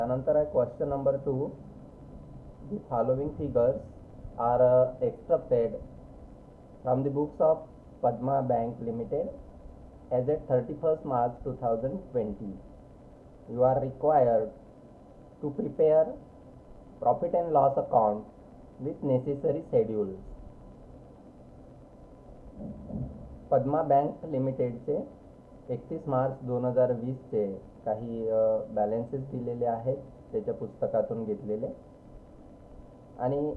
त्यानंतर आहे question number 2. The following figures are extracted from the books of Padma Bank Limited as at 31st March 2020. You are required to prepare profit and loss account with necessary schedules. Padma bank लिमिटेडचे 31 मार्च 2020चे काही balances दिलेले आहेत, त्याच्या पुस्तकातून घेतलेले. आणि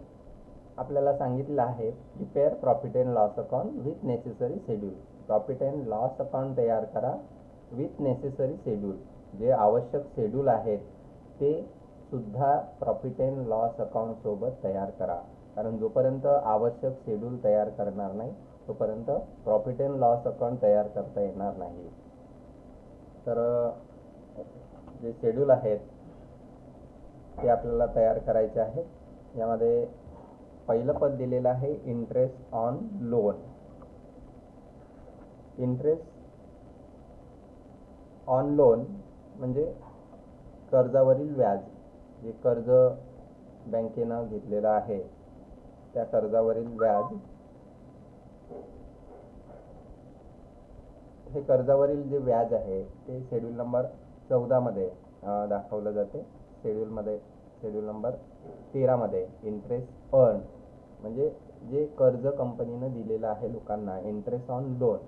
आपल्याला सांगितलं आहे prepare profit and loss account with necessary schedule. Profit and loss account तयार करा विथ नेसेसरी शेड्यूल. जे आवश्यक शेड्यूल आहेत ते सुद्धा प्रॉफिट अँड लॉस अकाउंटसोबत तयार करा. कारण जोपर्यंत आवश्यक शेड्यूल तयार करणार नाही तोपर्यंत प्रॉफिट अँड लॉस अकाउंट तयार करता येणार नाही. तर जे शेड्यूल आहेत ते आपल्याला तयार करायचे आहेत. यामध्ये पहिलं पद दिलेलं आहे interest on loan. Interest on loan म्हणजे कर्जावरील व्याज. जे कर्ज बँकेनं घेतलेलं आहे त्या कर्जावरील व्याज. हे कर्जावरील जे व्याज आहे ते शेड्यूल नंबर 14 मध्ये दाखवलं जाते. शेड्यूल नंबर 13 मध्ये इंटरेस्ट अर्न म्हणजे जे कर्ज कंपनीनं दिलेलं आहे लोकांना. इंटरेस्ट ऑन लोन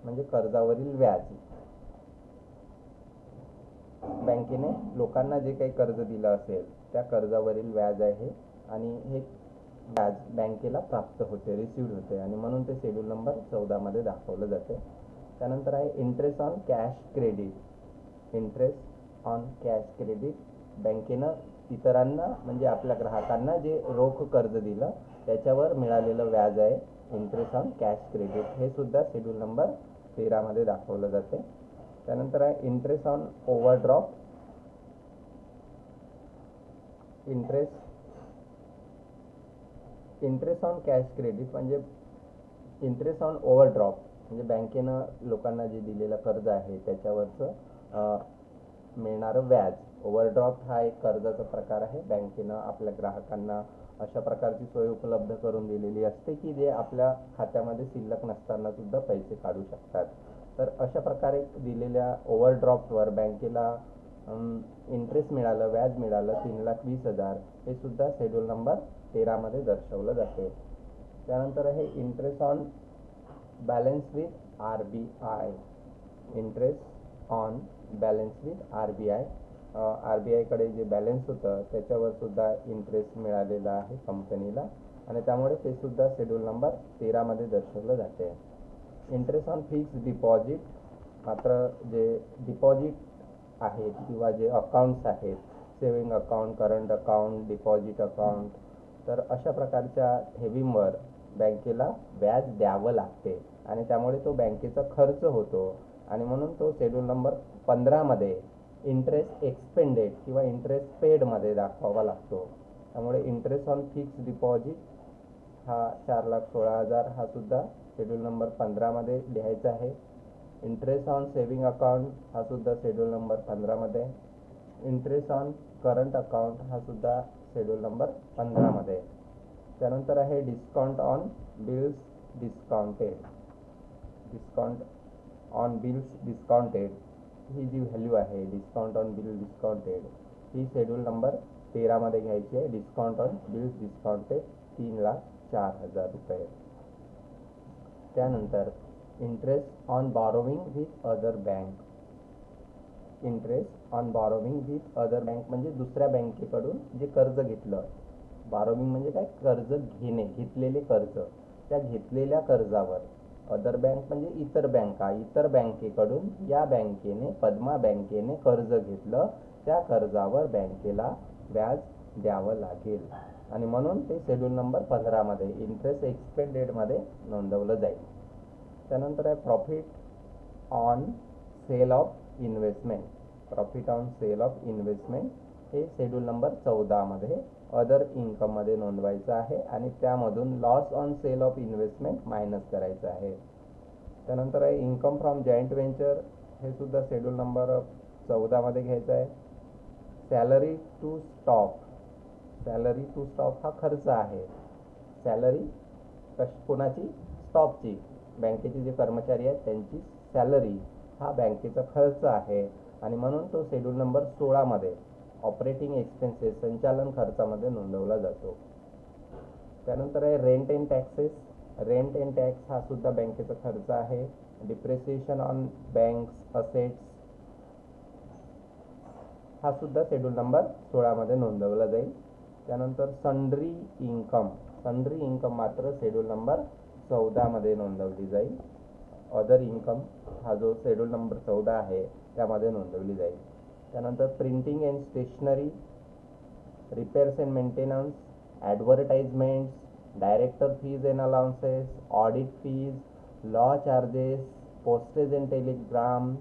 म्हणजे कर्जावरील व्याज. बँकेने लोकांना जे काही कर्ज दिलं असेल त्या कर्जावरील व्याज आहे आणि हे व्याज बँकेला प्राप्त होते, रिसिव्ड होते, आणि म्हणून ते शेड्यूल नंबर 14 मध्ये दाखवलं जाते. त्यानंतर आहे interest on cash credit. Interest on cash credit बँकेनं इतरांना म्हणजे आपल्या ग्राहकांना जे रोख कर्ज दिलं त्याच्यावर मिळालेलं व्याज आहे इंटरेस्ट ऑन कॅश क्रेडिट. हे सुद्धा शेड्यूल नंबर 13 मध्ये दाखवलं जाते. त्यानंतर आहे interest on overdraft. Interest on cash credit म्हणजे इंटरेस्ट ऑन ओव्हरड्राफ्ट म्हणजे बँकेनं लोकांना जे दिलेलं कर्ज आहे त्याच्यावरचं मिळणारं व्याज. ओव्हरड्राफ्ट हा एक कर्जाचा प्रकार आहे. बँकेनं आपल्या ग्राहकांना अशा प्रकारची सोय उपलब्ध करून दिलेली असते की जे आपल्या खात्यामध्ये शिल्लक नसताना सुद्धा पैसे काढू शकतात. तर अशा प्रकारे दिलेल्या ओव्हरड्राफ्टवर बँकेला इंटरेस्ट मिळालं, व्याज मिळालं 3,20,000. हे सुद्धा शेड्यूल नंबर 13 मध्ये दर्शवलं जाते. त्यानंतर आहे interest on balance with RBI. Interest on balance with RBI. RBI कडे जे बॅलन्स होतं त्याच्यावर सुद्धा इंटरेस्ट मिळालेला आहे कंपनीला आणि त्यामुळे ते सुद्धा शेड्यूल नंबर 13 मध्ये दर्शवलं जाते. Interest on fixed deposit. मात्र जे डिपॉझिट आहेत किंवा जे अकाउंट्स आहेत, saving account, current account, deposit account, तर अशा प्रकारच्या ठेवींवर बँकेला व्याज द्यावं लागते आणि त्यामुळे तो बँकेचा खर्च होतो आणि म्हणून तो शेड्यूल नंबर 15 मध्ये इंटरेस्ट एक्सपेंडेड किंवा इंटरेस्ट पेड मध्ये दाखवावा लागतो. त्यामुळे इंटरेस्ट ऑन फिक्स्ड डिपॉझिट हा 4,16,000 हा सुद्धा शेड्यूल नंबर 15 मध्ये लिहायचा आहे. इंटरेस्ट ऑन सेविंग अकाउंट हा सुद्धा शेड्यूल नंबर 15 मध्ये. इंटरेस्ट ऑन करंट अकाउंट हा सुद्धा शेड्यूल नंबर 15 मध्ये. त्यानंतर आहे discount on bills discounted. Discount on bills discounted ही जी व्हॅल्यू आहे डिस्काउंट ऑन बिल डिस्काउंटेड ही शेड्यूल नंबर 13 मध्ये घ्यायची आहे. डिस्काउंट ऑन बिल्स डिस्काउंटेड 3,04,000 रुपये. त्यानंतर interest on borrowing with other bank. Interest on borrowing with other bank म्हणजे दुसऱ्या बँकेकडून जे कर्ज घेतलं. बॉरोविंग म्हणजे काय? कर्ज घेणे, घेतलेले कर्ज. त्या घेतलेल्या कर्जावर अदर बँक म्हणजे इतर बँका, इतर बँकेकडून या बँकेने, पद्मा बँकेने कर्ज घेतलं, त्या कर्जावर बँकेला व्याज द्यावं लागेल आणि म्हणून ते शेड्यूल नंबर 15 मध्ये इंटरेस्ट एक्सपेंडेड मध्ये नोंदवलं जाईल. त्यानंतर आहे profit on sale of investment. Profit on sale of investment हे शेड्यूल नंबर 14 मध्ये अदर इन्कम मध्ये नोंदवायचं आहे आणि त्यामधून loss on sale of investment minus करायचं आहे. त्यानंतर आहे इन्कम फ्रॉम जॉईंट व्हेंचर. हे सुद्धा शेड्यूल नंबर 14 मध्ये घ्यायचं आहे. Salary to staff, salary to staff हा खर्च आहे. सॅलरी कोणाची? स्टॉपची, बँकेचे जे कर्मचारी आहेत त्यांची सॅलरी हा बँकेचा खर्च आहे आणि म्हणून तो शेड्यूल नंबर 16 मध्ये ऑपरेटिंग एक्सपेन्सेस संचालन खर्चामध्ये नोंदवला जातो. त्यानंतर आहे rent and taxes. Rent and tax हा सुद्धा बँकेचा खर्च आहे. डिप्रिसिएशन ऑन बँक्स असेट्स हा सुद्धा शेड्यूल नंबर 16 मध्ये नोंदवला जाईल. त्यानंतर सन्ड्री इन्कम, सन्ड्री इन्कम मात्र शेड्यूल नंबर 14 मध्ये नोंदवली जाईल. अदर इन्कम हा जो शेड्यूल नंबर 14 आहे त्यामध्ये नोंदवली जाईल. त्यानंतर printing and stationery, repairs and maintenance, advertisements, director fees and allowances, audit fees, law charges, postage and telegram,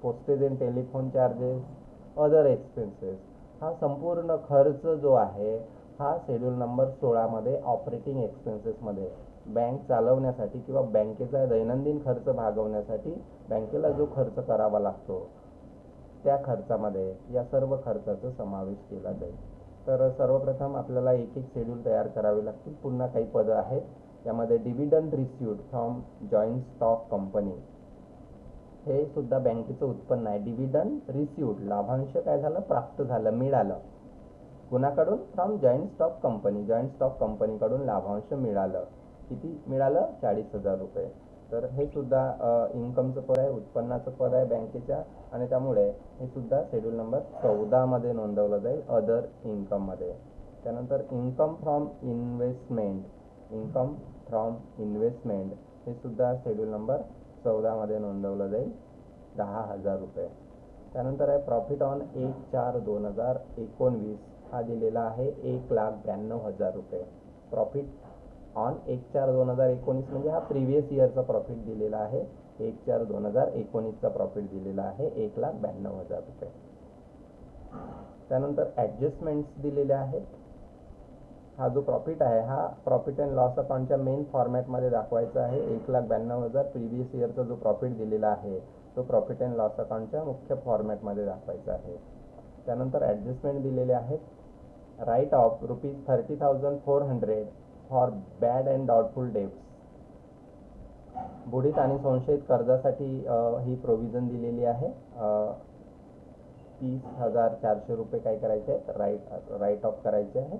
postage and telephone charges, other expenses हा संपूर्ण खर्च जो आहे हा शेड्यूल नंबर 16 मध्ये ऑपरेटिंग एक्सपेन्सेसमध्ये बँक चालवण्यासाठी किंवा बँकेचा दैनंदिन खर्च भागवण्यासाठी बँकेला जो खर्च करावा लागतो त्या खर्चामध्ये या सर्व खर्चाचा समावेश केला जाईल. तर सर्वप्रथम आपल्याला एक एक शेड्यूल तयार करावे लागतील. पुन्हा काही पदं आहेत. यामध्ये dividend received from joint stock company हे सुद्धा बँकेचं उत्पन्न आहे. डिव्हिडंड रिसिव्ड, लाभांश काय झालं? प्राप्त झालं, मिळालं. कुणाकडून? From joint stock company, joint stock कंपनीकडून लाभांश मिळालं. किती मिळालं? 40,000 रुपये. तर हे सुद्धा इन्कमचं पद आहे, उत्पन्नाचं पद आहे बँकेच्या आणि त्यामुळे हे सुद्धा शेड्यूल नंबर 14 मध्ये नोंदवलं जाईल अदर इन्कममध्ये. त्यानंतर income from investment, income from investment हे सुद्धा शेड्यूल नंबर 14 मध्ये नोंदवलं जाईल 10,000 रुपये. त्यानंतर आहे प्रॉफिट ऑन 1/4/2019 हा दिलेला आहे 1,92,000 रुपये. प्रॉफिट ऑन 1/4/2019 म्हणजे हा प्रिव्हियस इयरचा प्रॉफिट दिलेला आहे. 1/4/2019चा प्रॉफिट दिलेला आहे 1,92,000 रुपये. त्यानंतर ॲडजस्टमेंट्स दिलेले आहेत. हा जो प्रॉफिट आहे हा प्रॉफिट अँड लॉस अकाउंटच्या मेन फॉर्मॅटमध्ये दाखवायचा आहे. 1,92,000 प्रिव्हियस इयरचा जो प्रॉफिट दिलेला आहे तो प्रॉफिट अँड लॉस अकाउंटच्या मुख्य फॉर्मॅटमध्ये दाखवायचा आहे. त्यानंतर ॲडजस्टमेंट दिलेले आहेत. Write off ₹30,400 for bad and doubtful debts, बुडीत आणि संशयित कर्जासाठी ही प्रोव्हिजन दिलेली आहे. 30,400 रुपये काय करायचे आहेत? राईट ऑफ करायचे आहे.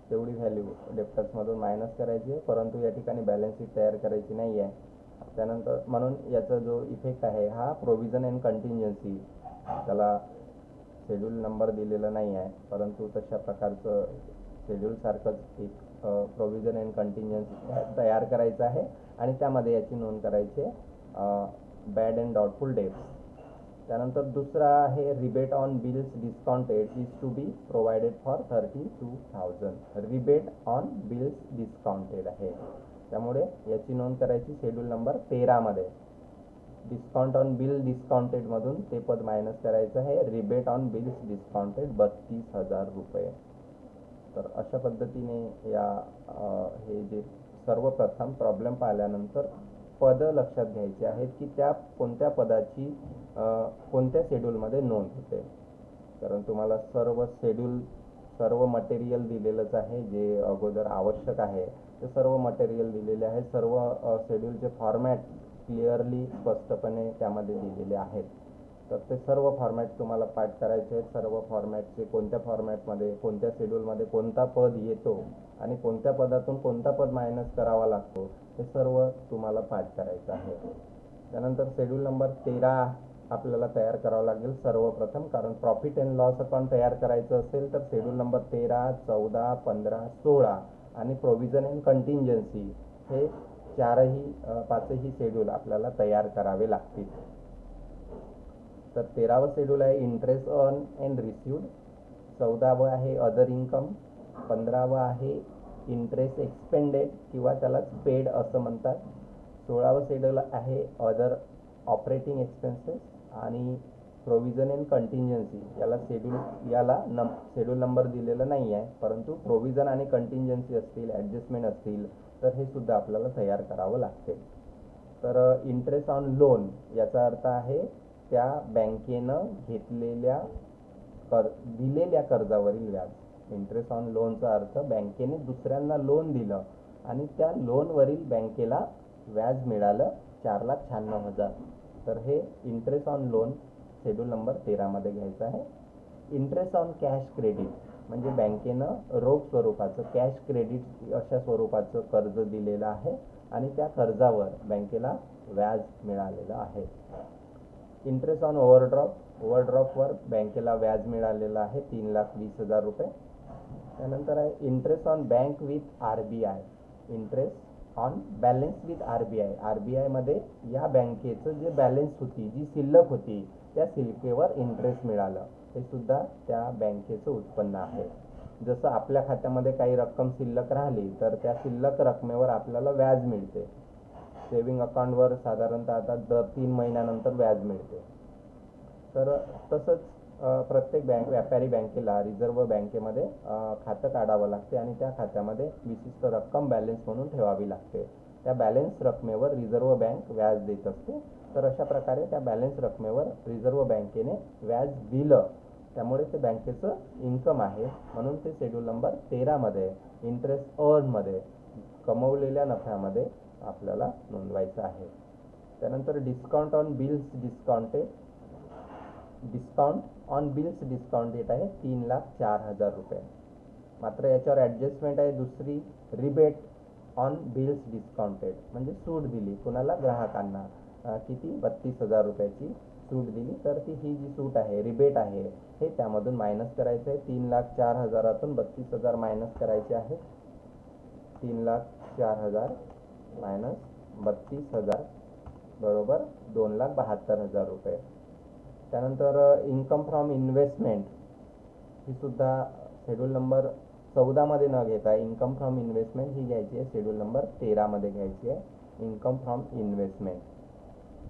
तेवढी व्हॅल्यू डेप्टर्समधून मायनस करायची आहे, परंतु या ठिकाणी बॅलन्स शीट तयार करायची नाही आहे. त्यानंतर म्हणून याचा जो इफेक्ट आहे हा प्रोव्हिजन अँड कंटिन्जन्सी, त्याला शेड्यूल नंबर दिलेला नाही आहे, परंतु तशा प्रकारचं शेड्यूलसारखंच एक प्रोव्हिजन अँड कंटिन्जन्सी तयार करायचं आहे आणि त्यामध्ये याची नोंद करायची आहे बॅड अँड डाउटफुल डेब्ट्स. त्यानंतर दुसरा आहे rebate on bills discounted is to be provided for 32,000. Rebate on bills discounted आहे, त्यामुळे याची नोंद करायची शेड्यूल नंबर 13 मध्ये. डिस्काउंट ऑन बिल डिस्काउंटेडमधून ते पद मायनस करायचं आहे. रिबेट ऑन बिल्स डिस्काउंटेड 32,000 रुपये. तर अशा पद्धतीने या हे जे सर्वप्रथम प्रॉब्लेम पाहिल्यानंतर पदं लक्षात घ्यायची आहेत की त्या कोणत्या पदाची कोणत्या शेड्यूलमध्ये नोंद होते. कारण तुम्हाला सर्व मटेरियल दिलेलंच आहे, जे अगोदर आवश्यक आहे ते सर्व मटेरियल दिलेले आहे. सर्व शेड्यूलचे फॉर्मॅट क्लिअरली स्पष्टपणे त्यामध्ये दिलेले आहेत. तर ते सर्व फॉर्मॅट तुम्हाला पाठ करायचे आहेत. सर्व फॉर्मॅटचे कोणत्या फॉर्मॅटमध्ये कोणत्या शेड्यूलमध्ये कोणता पद येतो आणि कोणत्या पदातून कोणता पद मायनस करावा लागतो हे सर्व तुम्हाला पाठ करायचं आहे. त्यानंतर शेड्यूल नंबर 13 आपल्याला तयार करावं लागेल सर्वप्रथम, कारण प्रॉफिट अँड लॉस अकाउंट तयार करायचं असेल तर शेड्यूल नंबर 13, 14, 15, 16 आणि प्रोव्हिजन अँड कंटिंजन्सी हे पाचही शेड्यूल आपल्याला तयार करावे लागतील. तर 13वं शेड्यूल आहे इंटरेस्ट अर्न अँड रिसिव्ड, 14वं आहे अदर इन्कम, 15वं आहे इंटरेस्ट एक्सपेंडेड किंवा त्याला पेड असं म्हणतात, 16वं शेड्यूल आहे अदर ऑपरेटिंग एक्सपेन्सेस आणि प्रोव्हिजन अँड कंटिंजन्सी. याला शेड्यूल नंबर दिलेला नाही आहे, परंतु प्रोव्हिजन आणि कंटिंजन्सी असतील, ॲडजस्टमेंट असतील तर हे सुद्धा आपल्याला तयार करावं लागते. तर इंटरेस्ट ऑन लोन याचा अर्थ आहे त्या बँकेनं घेतलेल्या दिलेल्या कर्जावरील व्याज. इंटरेस्ट ऑन लोनचा अर्थ बँकेने दुसऱ्यांना लोन दिलं आणि त्या लोनवरील बँकेला व्याज मिळालं 4,96,000. तर हे interest on loan schedule number 13 मध्ये घ्यायचं आहे. इंटरेस्ट ऑन कॅश क्रेडिट म्हणजे बँकेनं रोख स्वरूपाचं कॅश क्रेडिट अशा स्वरूपाचं कर्ज दिलेलं आहे आणि त्या कर्जावर बँकेला व्याज मिळालेलं आहे. इंटरेस्ट ऑन ओव्हरड्राफ्टवर बँकेला व्याज मिळालेलं आहे 3,20,000 रुपये. त्यानंतर आहे interest on bank with RBI. Interest on balance with RBI मध्ये या बँकेचं जे बॅलन्स होती, जी शिल्लक होती, त्या शिल्लकेवर इंटरेस्ट मिळालं, हे सुद्धा त्या बँकेचं उत्पन्न आहे. जसं आपल्या खात्यामध्ये काही रक्कम शिल्लक राहिली तर त्या शिल्लक रकमेवर आपल्याला व्याज मिळते. सेविंग अकाउंटवर साधारणतः आता दर 3 महिन्यानंतर व्याज मिळते. तर तसंच प्रत्येक व्यापारी बँकेला रिझर्व्ह बँकेमध्ये खातं काढावं लागते आणि त्या खात्यामध्ये विशिष्ट रक्कम बॅलन्स म्हणून ठेवावी लागते. त्या बॅलन्स रकमेवर रिझर्व्ह बँक व्याज देत असते. तर अशा प्रकारे त्या बॅलन्स रकमेवर रिझर्व्ह बँकेने व्याज दिलं, त्यामुळे ते बँकेचं इन्कम आहे, म्हणून ते शेड्यूल नंबर 13 मध्ये इंटरेस्ट मध्ये कमवलेल्या नफ्यामध्ये आपल्याला नोंदवायचं आहे. त्यानंतर डिस्काउंट ऑन बिल्स डिस्काउंटेड आहे 3,04,000 रुपये. मात्र याच्यावर ॲडजस्टमेंट आहे दुसरी, रिबेट ऑन बिल्स डिस्काउंटेड म्हणजे सूट दिली कुणाला, ग्राहकांना. किती? 32,000 रुपयाची सूट दिली. तर ही जी सूट आहे, रिबेट आहे, हे त्यामधून मायनस करायचं आहे. 3,04,000तून 32,000 मायनस करायचे आहे. 3,04,000 मायनस 32,000 बरोबर 2,72,000 रुपये. त्यानंतर इन्कम फ्रॉम इन्व्हेस्टमेंट ही सुद्धा शेड्यूल नंबर 14 मध्ये न घेता इन्कम फ्रॉम इन्व्हेस्टमेंट ही घ्यायची आहे, शेड्यूल नंबर 13 मध्ये घ्यायची आहे. इन्कम फ्रॉम इन्व्हेस्टमेंट,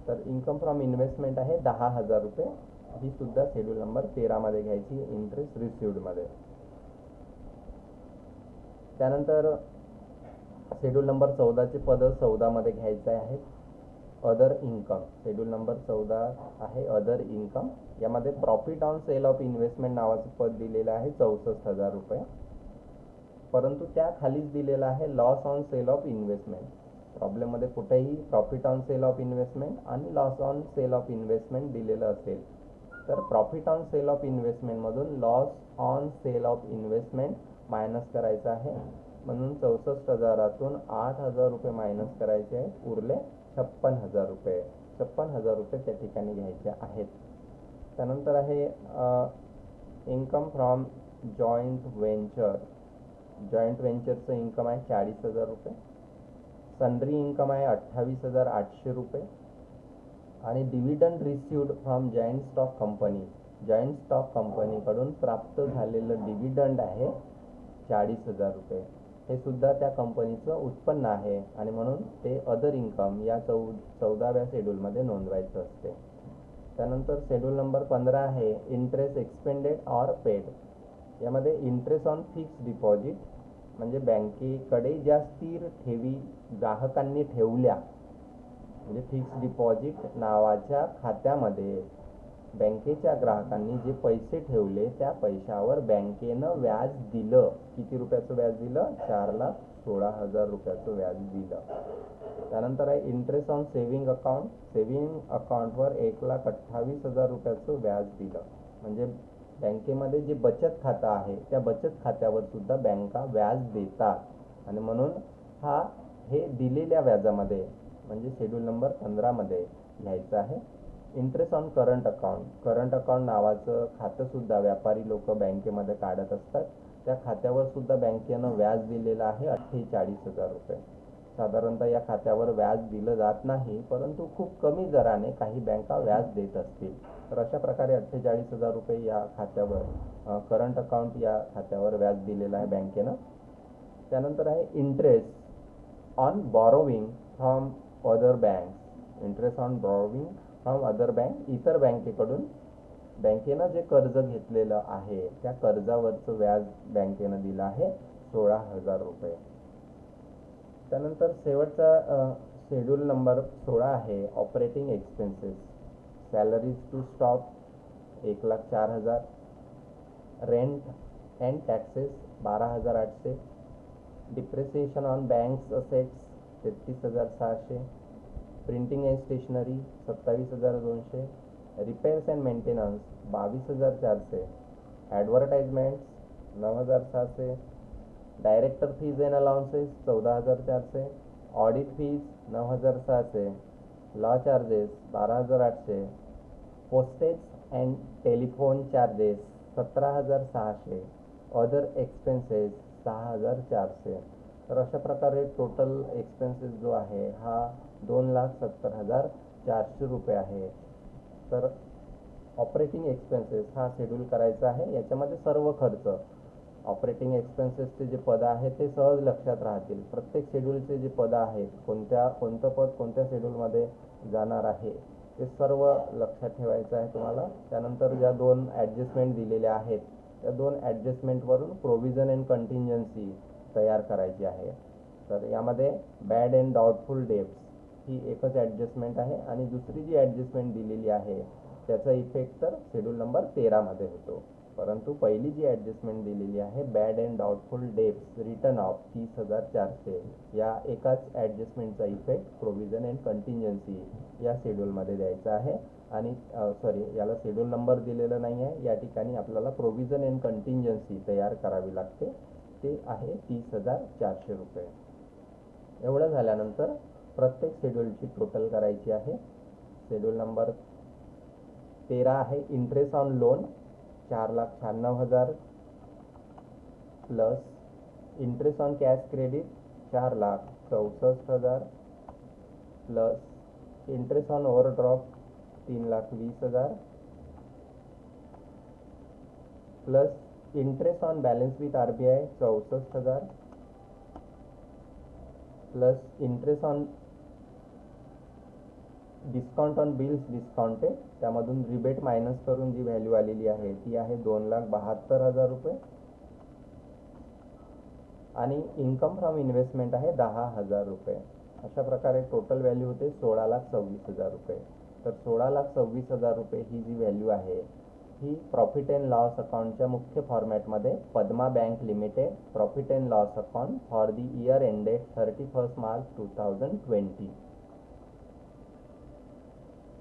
तर इन्कम फ्रॉम इन्व्हेस्टमेंट आहे 10,000 रुपये. ही सुद्धा शेड्यूल नंबर 13 मध्ये घ्यायची, इंटरेस्ट रिसिव्ड मध्ये. त्यानंतर शेड्यूल नंबर 14चे पद 14 मध्ये घ्यायचे आहेत. अदर इन्कम, शेड्यूल नंबर 14 आहे अदर इन्कम. यामध्ये profit on sale of investment नावाचं पद दिलेलं आहे 64,000 रुपये. परंतु त्या खालीच दिलेलं आहे loss on sale of investment. प्रॉब्लेममध्ये कुठेही profit on sale of investment आणि loss on sale of investment दिलेलं असेल तर प्रॉफिट ऑन सेल ऑफ इन्व्हेस्टमेंटमधून loss on sale of investment minus करायचं आहे. म्हणून 64,000तून 8,000 रुपये मायनस करायचे आहेत, उरले 56,000 रुपये. 56,000 रुपये त्या ठिकाणी घ्यायचे आहेत. त्यानंतर आहे इन्कम फ्रॉम जॉईंट व्हेंचरचं इन्कम आहे 40,000 रुपये. सन्ड्री इन्कम आहे 28,800 रुपये. आणि dividend received from joint stock कंपनीकडून प्राप्त झालेलं डिव्हिडंड आहे 40,000 रुपये. हे सुद्धा त्या कंपनीचं उत्पन्न आहे आणि म्हणून ते अदर इन्कम या 14व्या शेड्यूलमध्ये नोंदवायचं असते. त्यानंतर शेड्यूल नंबर 15 आहे इंटरेस्ट एक्सपेंडेड ऑर पेड. यामध्ये इंटरेस्ट ऑन फिक्स्ड डिपॉझिट म्हणजे बँकेकडे ज्या स्थिर ठेवी ग्राहकांनी ठेवल्या, म्हणजे फिक्स्ड डिपॉझिट नावाच्या खात्यामध्ये बँकेच्या ग्राहकांनी जे पैसे ठेवले त्या पैशावर बँकेनं व्याज दिलं. किती रुपयाचं व्याज दिलं? 4,16,000 रुपयाचं व्याज दिलं. त्यानंतर आहे इंटरेस्ट ऑन सेव्हिंग अकाउंटवर 1,28,000 रुपयाचं व्याज दिलं. म्हणजे बँकेमध्ये जे बचत खातं आहे त्या बचत खात्यावर सुद्धा बँका व्याज देतात आणि म्हणून हे दिलेल्या व्याजामध्ये म्हणजे शेड्यूल नंबर 15 मध्ये घ्यायचं आहे. इंटरेस्ट ऑन करंट अकाउंट नावाचं खातं सुद्धा व्यापारी लोक बँकेमध्ये काढत असतात. त्या खात्यावर सुद्धा बँकेनं व्याज दिलेलं आहे 48,000 रुपये. साधारणतः या खात्यावर व्याज दिलं जात नाही, परंतु खूप कमी दराने काही बँका व्याज देत असतील. तर अशा प्रकारे 48,000 रुपये या खात्यावर करंट अकाउंट या खात्यावर व्याज दिलेलं आहे बँकेनं. त्यानंतर आहे interest on borrowing from other bank. Interest on borrowing from other bank, इतर बँकेकडून बँकेनं जे कर्ज घेतलेलं आहे त्या कर्जावरचं व्याज बँकेनं दिलं आहे 16,000 रुपये. त्यानंतर शेवटचा शेड्यूल नंबर 16 आहे operating expenses. Salaries to stock 1,04,000. Rent and taxes 12,800, depreciation on banks assets 33,600, printing and stationery 27,200, repairs and maintenance 22,400, advertisements 9,600, director fees and allowances 14,400, audit fees 9,600, law charges 12,800, postage and telephone charges 17,600, other expenses 6,400. तर अशा प्रकारे total expenses जो आहे हा 2,70,400 रुपये आहे. तर operating expenses हा शेड्यूल करायचा आहे. याच्यामध्ये सर्व खर्च ऑपरेटिंग एक्सपेन्सेसचे जे पदं आहेत ते सहज लक्षात राहतील. प्रत्येक शेड्यूलचे जे पदं आहेत कोणतं पद कोणत्या शेड्यूलमध्ये जाणार आहे ते सर्व लक्षात ठेवायचं आहे तुम्हाला. त्यानंतर ज्या 2 ॲडजस्टमेंट दिलेल्या आहेत त्या 2 ॲडजस्टमेंटवरून प्रोव्हिजन अँड कंटिंजन्सी तयार करायची आहे. तर यामध्ये बॅड अँड डाऊटफुल डेब्ट्स ही एकच ॲडजस्टमेंट आहे आणि दुसरी जी ॲडजस्टमेंट दिलेली आहे त्याचा इफेक्ट तर शेड्यूल नंबर 13मध्ये होतो. परंतु पहिली जी ॲडजस्टमेंट दिलेली आहे bad and doubtful debts return of 30,400 या एकाच ॲडजस्टमेंटचा इफेक्ट प्रोव्हिजन अँड कंटिंजन्सी या शेड्यूलमध्ये द्यायचा आहे. आणि याला शेड्यूल नंबर दिलेला नाही आहे. या ठिकाणी आपल्याला प्रोव्हिजन अँड कंटिंजन्सी तयार करावी लागते. ते आहे 30,400 रुपये. एवढं झाल्यानंतर प्रत्येक शेड्यूलची टोटल करायची आहे. शेड्यूल नंबर 13 आहे interest on loan 4,96,000 plus interest on cash credit 4,64,000 plus interest on overdraft 3,20,000 plus interest on balance with RBI 64,000 plus interest on discount on bills discounted त्यामधून रिबेट मायनस करून जी व्हॅल्यू आलेली आहे ती आहे 2,72,000 रुपये आणि इन्कम फ्रॉम इन्व्हेस्टमेंट आहे 10,000 रुपये. अशा प्रकारे टोटल व्हॅल्यू होते 16,26,000 रुपये. तर 16,26,000 रुपये ही जी व्हॅल्यू आहे ही प्रॉफिट अँड लॉस अकाउंटच्या मुख्य फॉर्मॅटमध्ये Padma bank limited profit and loss account for the year ended 31 March 2020.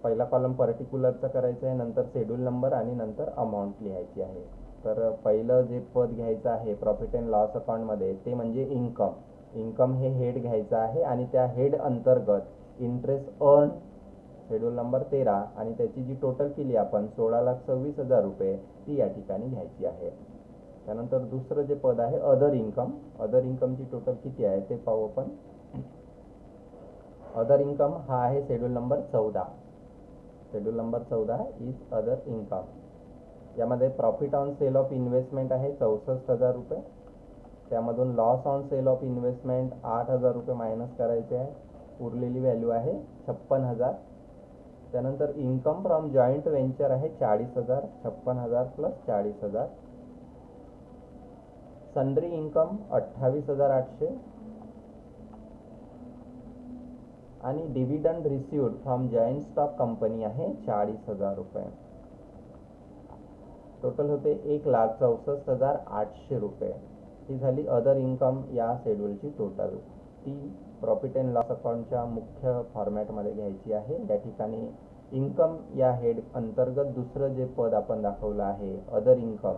पहिला कॉलम पर्टिक्युलरचा करायचा आहे, नंतर शेड्यूल नंबर आणि नंतर अमाऊंट लिहायची आहे. तर पहिलं जे पद घ्यायचं आहे प्रॉफिट अँड लॉस अकाउंटमध्ये ते म्हणजे इन्कम. इन्कम हे हेड घ्यायचं आहे आणि त्या हेड अंतर्गत इंटरेस्ट अर्न शेड्यूल नंबर 13 आणि त्याची जी टोटल केली आपण 16,26,000 रुपये ती या ठिकाणी घ्यायची आहे. त्यानंतर दुसरं जे पद आहे अदर इन्कम. अदर इन्कमची टोटल किती आहे ते पाहू आपण. अदर इन्कम हा आहे schedule number 14. Schedule number 14 is other income. यामध्ये profit on sale of investment आहे 64,000 रुपये. त्यामधून loss on sale of investment 8,000 रुपये मायनस करायचे आहे. उरलेली व्हॅल्यू आहे 56,000. त्यानंतर इन्कम फ्रॉम जॉईंट व्हेंचर आहे 40,000. 56,000 प्लस 40,000. सन्ड्री इन्कम 28,800 आणि dividend received from joint stock company आहे 40,000 रुपये. टोटल होते 1,64,800 रुपये. ही झाली अदर इन्कम या शेड्यूलची टोटल. ती प्रॉफिट अँड लॉस अकाउंटच्या मुख्य फॉर्मॅटमध्ये घ्यायची आहे. या ठिकाणी इन्कम या हेड अंतर्गत दुसरं जे पद आपण दाखवलं आहे अदर इन्कम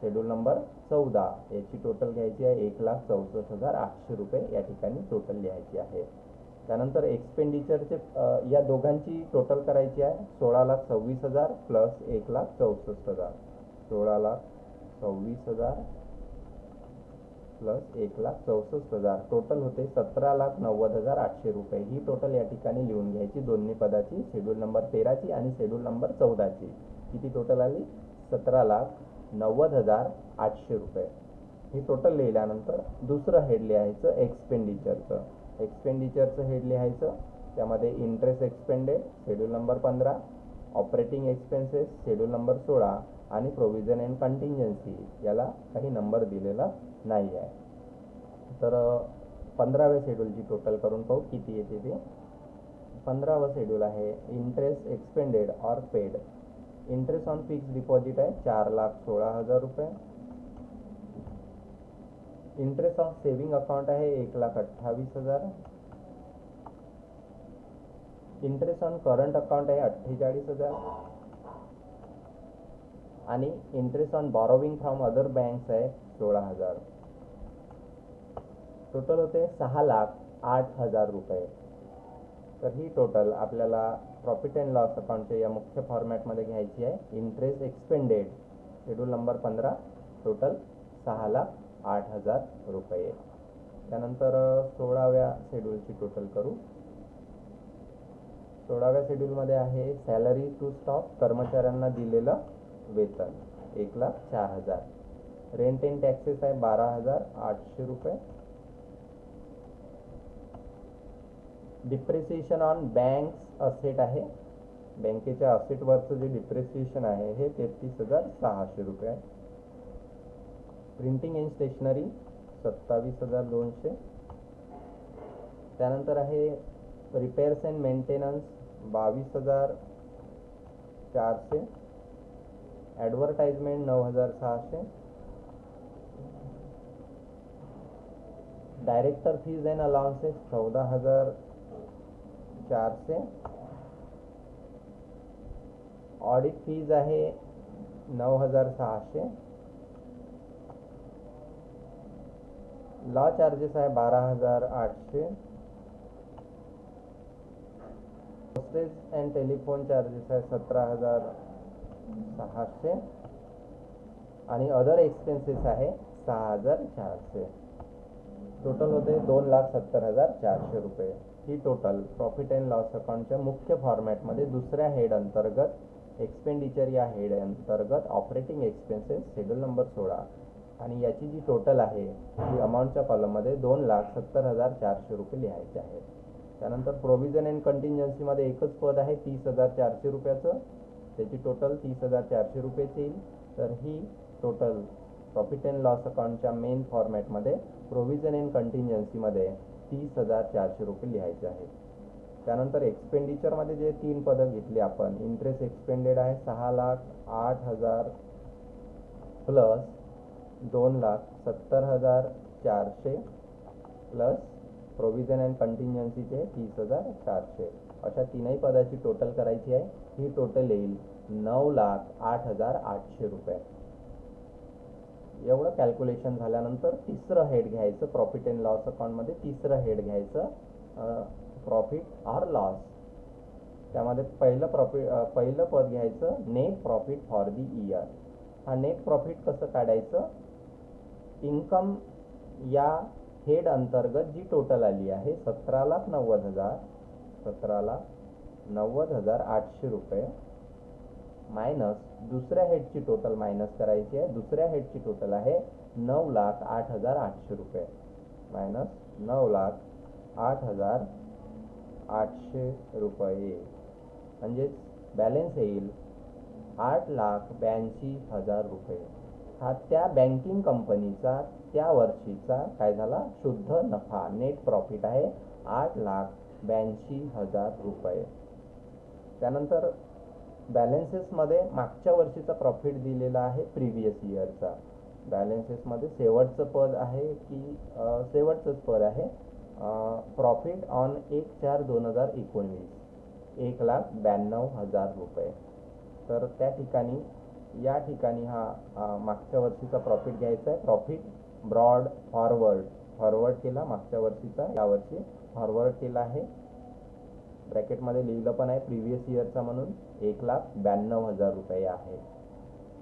शेड्यूल नंबर 14 याची टोटल घ्यायची आहे 1,64,800 रुपये या ठिकाणी टोटल लिहायची आहे. त्यानंतर एक्सपेंडिचरचे या दोघांची टोटल करायची आहे 16,26,000 प्लस 1,64,000. 16,26,000 प्लस 1,64,000 टोटल होते 17,90,800 रुपये. ही टोटल या ठिकाणी लिहून घ्यायची दोन्ही पदाची शेड्यूल नंबर 13ची आणि शेड्यूल नंबर 14ची. किती टोटल आली 17,90,800 रुपये. ही टोटल लिहिल्यानंतर दुसरं हेड लिहायचं एक्सपेंडिचरचं. एक्सपेंडिचरचं हेड लिहायचं त्यामध्ये interest expended schedule number 15, operating expenses schedule number 16 आणि प्रोव्हिजन अँड कंटिंजन्सी याला काही नंबर दिलेला नाही आहे. तर 15व्या शेड्यूलची टोटल करून पाहू किती येते ते. 15वं शेड्यूल आहे interest expanded or paid. Interest on fix deposit आहे 4,16,000 रुपये. इंटरेस्ट ऑन सेविंग अकाउंट आहे 1,28,000. इंटरेस्ट ऑन करंट अकाउंट आहे 48,000. आणि interest on borrowing from other banks आहे 16,000. टोटल होते 6,08,000 रुपये. तर ही टोटल आपल्याला प्रॉफिट अँड लॉस अकाउंटच्या या मुख्य फॉर्मॅटमध्ये घ्यायची आहे. Interest expended schedule number 15 total 6,08,000 रुपये. त्यानंतर 16व्या शेड्यूलची टोटल करू. 16व्या शेड्यूलमध्ये आहे सॅलरी टू स्टॉक, कर्मचाऱ्यांना दिलेलं वेतन 1,04,000. रेंट अँड टॅक्सेस आहे 12,800 रुपये. डिप्रिसिएशन ऑन बँक्स असेट आहे, बँकेच्या असेटवरचं जे डिप्रिसिएशन आहे हे 33,600 रुपये आहे. Printing and stationery 27,200. त्यानंतर आहे repairs and maintenance 22,400. Advertisement 9,600. Director fees and allowances 14,400. Audit fees आहे 9,600. लॉ चार्जेस आहे 12,800. पोस्टेज अँड टेलिफोन चार्जेस आहे 17,600. आणि अदर एक्सपेन्सेस आहे 6,400. टोटल होते 2,70,400 रुपये. ही टोटल प्रॉफिट अँड लॉस अकाउंटच्या मुख्य फॉर्मॅटमध्ये दुसऱ्या हेड अंतर्गत एक्सपेंडिचर या हेड अंतर्गत ऑपरेटिंग एक्सपेन्सेस शेड्यूल नंबर 16 आणि याची जी टोटल आहे ती अमाऊंटच्या कॉलममध्ये 2,70,400 रुपये लिहायचे आहेत. त्यानंतर प्रोव्हिजन अँड कंटिन्जन्सीमध्ये एकच पद आहे 30,400 रुपयाचं, त्याची टोटल 30,400 रुपयेची येईल. तर ही टोटल प्रॉफिट अँड लॉस अकाउंटच्या मेन फॉर्मॅटमध्ये प्रोव्हिजन अँड कंटिन्जन्सीमध्ये 30,400 रुपये लिहायचे आहेत. त्यानंतर एक्सपेंडिचरमध्ये जे 3 पदं घेतली आपण, इंटरेस्ट एक्सपेंडेड आहे 6,08,000 प्लस 2,70,400 प्लस प्रोव्हिजन अँड कंटिन्जन्सीचे 30,400. अशा तीनही पदाची टोटल करायची आहे. ही टोटल येईल 9,08,800 रुपये. एवढं कॅल्क्युलेशन झाल्यानंतर तिसरं हेड घ्यायचं प्रॉफिट अँड लॉस अकाउंटमध्ये. तिसरं हेड घ्यायचं प्रॉफिट ऑर लॉस. त्यामध्ये पहिलं पद घ्यायचं net profit for the year. हा नेट प्रॉफिट कसं काढायचं, इन्कम या हेड अंतर्गत जी टोटल आली आहे 17,90,800 रुपये मायनस दुसऱ्या हेडची टोटल मायनस करायची आहे. दुसऱ्या हेडची टोटल आहे 9,08,800 रुपये मायनस 9,08,800 रुपये. म्हणजेच बॅलन्स येईल 8,82,000 रुपये. हा त्या बँकिंग कंपनीचा त्या वर्षीचा काय झाला शुद्ध नफा, नेट प्रॉफिट आहे 8,82,000 रुपये. त्यानंतर बॅलन्सेसमध्ये मागच्या वर्षीचा प्रॉफिट दिलेला आहे प्रिव्हियस इयरचा. बॅलन्सेसमध्ये शेवटचं पद आहे की शेवटचंच पद आहे प्रॉफिट ऑन 1/4/2019 1,92,000 रुपये. तर त्या ठिकाणी या ठिकाणी हा मागच्या वर्षीचा प्रॉफिट घ्यायचा आहे. प्रॉफिट ब्रॉड फॉरवर्ड केला मागच्या वर्षीचा, यावर्षी फॉरवर्ड केला आहे. ब्रॅकेटमध्ये लिहिलं पण आहे प्रिव्हियस इयरचा म्हणून 1,92,000 रुपये आहे.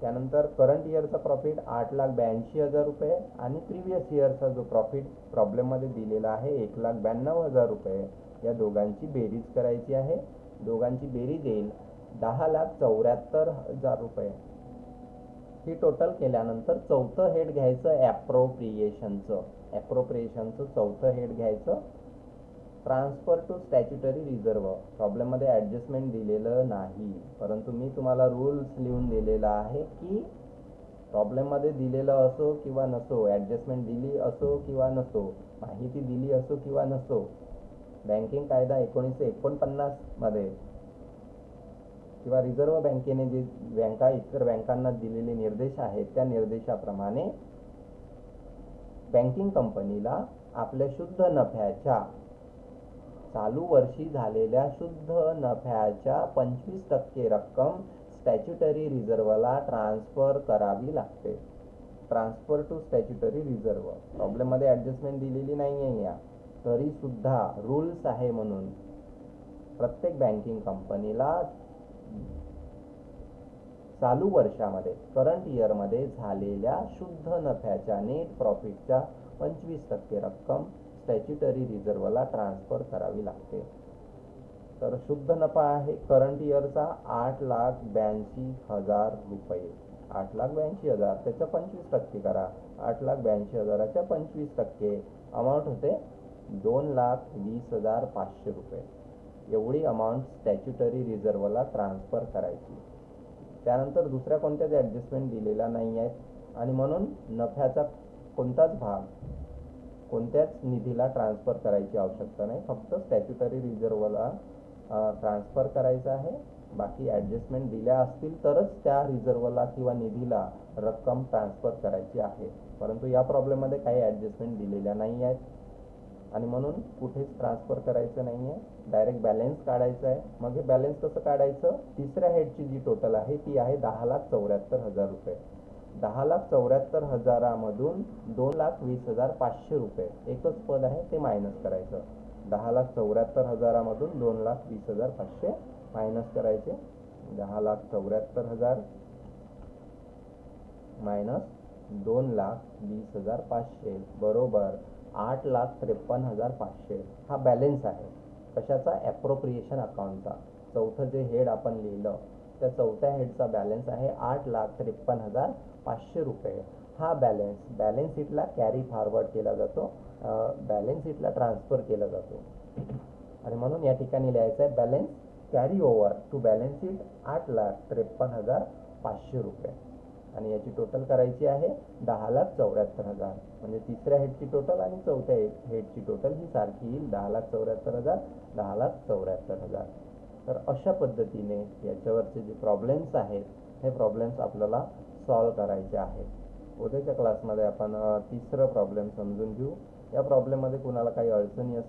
त्यानंतर करंट इयरचा प्रॉफिट 8,82,000 रुपये आणि प्रिव्हियस इयरचा जो प्रॉफिट प्रॉब्लेममध्ये दिलेला आहे 1,92,000 रुपये. या दोघांची बेरीज करायची आहे. दोघांची बेरीज येईल 10,74,000 रुपये. ही टोटल केल्यानंतर चौथं हेड घ्यायचं ॲप्रोप्रिएशनचं. चौथं हेड घ्यायचं ट्रान्सफर टू स्टॅच्युटरी रिझर्व्ह. प्रॉब्लेममध्ये ॲडजस्टमेंट दिलेलं नाही, परंतु मी तुम्हाला रूल्स लिहून दिलेला आहे की प्रॉब्लेममध्ये दिलेलं असो किंवा नसो, ॲडजस्टमेंट दिली असो किंवा नसो, माहिती दिली असो किंवा नसो, बँकिंग कायदा 1949 मध्ये किंवा रिझर्व्ह बँकेने जे बँका इतर बँकांना दिलेले निर्देश आहेत त्या निर्देशाप्रमाणे बँकिंग कंपनीला आपल्या शुद्ध नफ्याच्या चालू वर्षी झालेल्या शुद्ध नफ्याच्या 25% रक्कम स्टॅच्युटरी रिझर्व्हला ट्रान्सफर करावी लागते. Transfer to statutory reserve. प्रॉब्लेममध्ये ॲडजस्टमेंट दिलेली नाही आहे या, तरी सुद्धा रूल्स आहे म्हणून प्रत्येक बँकिंग कंपनीला चालू वर्षामध्ये करंट इयरमध्ये झालेल्या शुद्ध नफ्याच्या नेट प्रॉफिटच्या 25% रक्कम स्टॅच्युटरी रिझर्व्हला ट्रान्सफर करावी लागते. तर शुद्ध नफा आहे करंट इयरचा 8,82,000 रुपये. 8,82,000 त्याच्या 25% करा. 8,82,000च्या 25% अमाऊंट होते 2,20,500 रुपये. एवढी अमाऊंट स्टॅच्युटरी रिझर्व्हला ट्रान्सफर करायची. त्यानंतर दुसऱ्या कोणत्याच ॲडजस्टमेंट दिलेल्या नाही आहेत आणि म्हणून नफ्याचा कोणताच भाग कोणत्याच निधीला ट्रान्सफर करायची आवश्यकता नाही. फक्त स्टॅच्युटरी रिझर्व्हला ट्रान्सफर करायचं आहे. बाकी ॲडजस्टमेंट दिल्या असतील तरच त्या रिझर्व्हला किंवा निधीला रक्कम ट्रान्सफर करायची आहे. परंतु या प्रॉब्लेममध्ये काही ॲडजस्टमेंट दिलेल्या नाही आहेत आणि म्हणून कुठेच ट्रान्सफर करायचं नाही आहे. डायरेक्ट बॅलन्स काढायचं आहे. मग हे बॅलन्स कसं काढायचं? तिसऱ्या हेडची जी टोटल आहे ती आहे 10,74,000 रुपये. 10,74,000मधून 2,20,500 रुपये एकच पद आहे ते मायनस करायचं. 10,74,000मधून 2,20,500 मायनस करायचे. 10,74,000 मायनस 2,20,500 बरोबर 8,53,500. हा बॅलन्स आहे. कशाचा? ॲप्रोप्रिएशन अकाउंटचा. चौथं जे हेड आपण लिहिलं त्या चौथ्या हेडचा बॅलन्स आहे 8,53,500 रुपये. हा बॅलन्स शीटला कॅरी फॉरवर्ड केला जातो, बॅलन्स शीटला ट्रान्सफर केला जातो आणि म्हणून या ठिकाणी लिहायचं आहे balance carry over to balance sheet 8,53,500 रुपये आणि याची टोटल करायची आहे 10,74,000. म्हणजे तिसऱ्या हेडची टोटल आणि चौथ्या हेडची टोटल ही सारखी येईल 10,74,000, 10,74,000. तर अशा पद्धतीने याच्यावरचे जे प्रॉब्लेम्स आहेत हे प्रॉब्लेम्स आपल्याला सॉल्व करायचे आहेत. उद्याच्या क्लासमध्ये आपण तिसरं प्रॉब्लेम समजून घेऊ. या प्रॉब्लेममध्ये कुणाला काही अडचणी